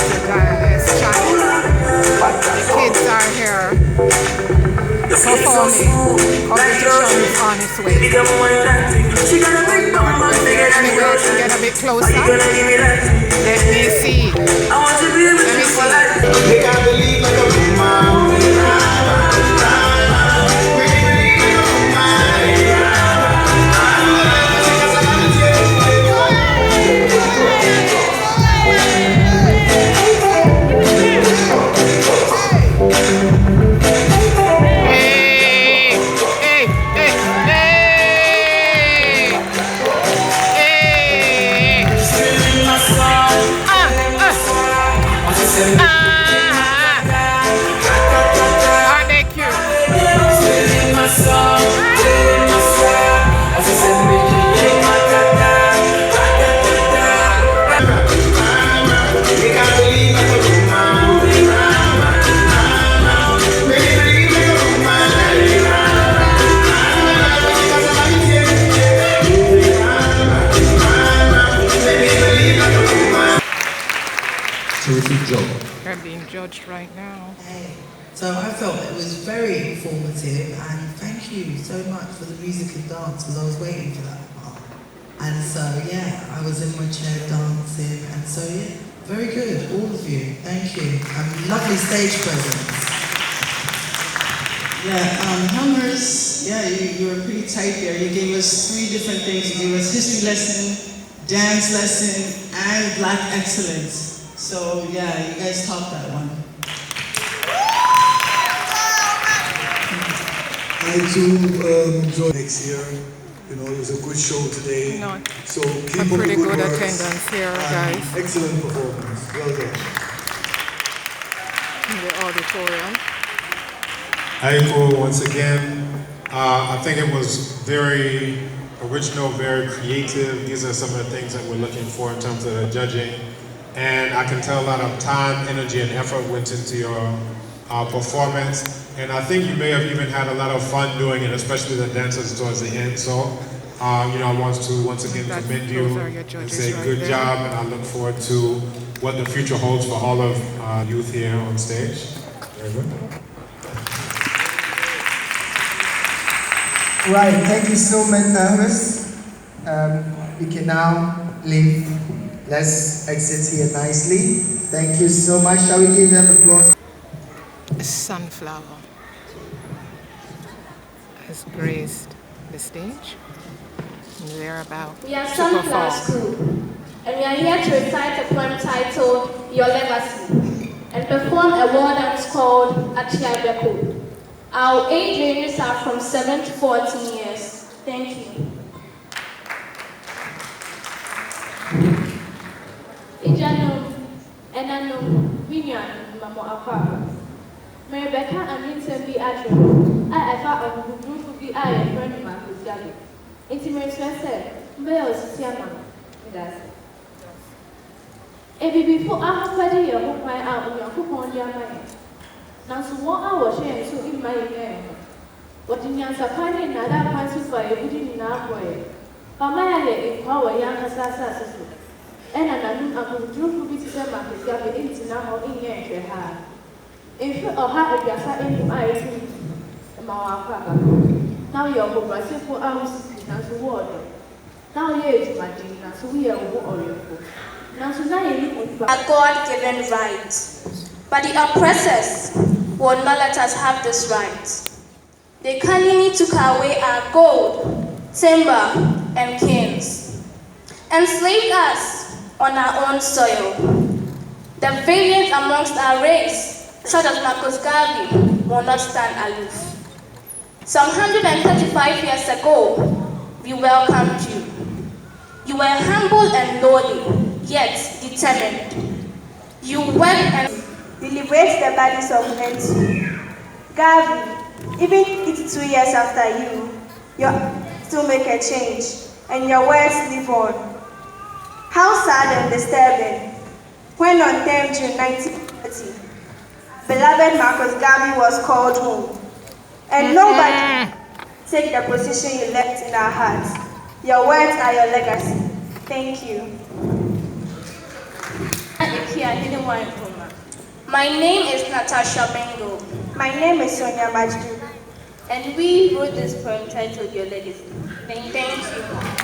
This channel. The kids are here performing. Competition is on its way. Anyway, to get a bit closer. Let me see. They're being judged right now. So I felt it was very informative, and thank you so much for the music and dance, because I was waiting for that part. And so yeah, I was in my chair dancing, and so yeah, very good, all of you, thank you. Lovely stage presence. Yeah, Hummers, yeah, you were pretty tight there. You gave us 3 different things. You gave us history lesson, dance lesson, and black excellence. So yeah, you guys topped that one. I too enjoyed next year. You know, it was a good show today. No, so keep a pretty good works attendance here, guys. Excellent performance. Well done. In the auditorium. I echo once again. I think it was very original, very creative. These are some of the things that we're looking for in terms of the judging. And I can tell a lot of time, energy, and effort went into your performance. And I think you may have even had a lot of fun doing it, especially the dancers towards the end. So, you know, I want to once again commend you and say good job. And I look forward to what the future holds for all of youth here on stage. Very good. Right, thank you so much, Nervous. We can now leave. Let's exit here nicely. Thank you so much. Shall we give them applause? A sunflower has graced the stage. And they're about We are Sunflower School, and we are here to recite a poem titled Your Legacy, and perform a word that is called Achiabeko. Our age ranges are from 7 to 14 years. Thank you. Ijanum, Enanum, Vinyan, Mamo Aqua. Rebecca and Vincent B. Adrian. I thought of the group would be I and friend Marcus Garvey. Intimate said, Bells, Siamma. If before I have ready your book, my out of your coupon, your mind. Now, so 1 hour share so in my name. What in your supply and other parts for a good in our way. Pamaya in power young assassins. And I could do to be to Marcus Garvey into now in your heart. If you are hard to get any my now you're over 4 hours as the water. Now you're my dinner, so we are over. Now, so now you a God-given right, but the oppressors will not let us have this right. They cunningly took away our gold, timber, and kings, enslaved us on our own soil. The valiant amongst our race, such as Marcus Garvey, will not stand aloof. Some 135 years ago, we welcomed you. You were humble and lowly, yet determined. You worked and deliberate the bodies of men too. Garvey, even 82 years after you still make a change, and your words live on. How sad and disturbing, when on 10 June 1930, beloved Marcus Garvey was called home, and nobody take the position you left in our hearts. Your words are your legacy. Thank you. My name is Natasha Bengo. My name is Sonia Majdu. And we wrote this poem titled Your Legacy. Thank you.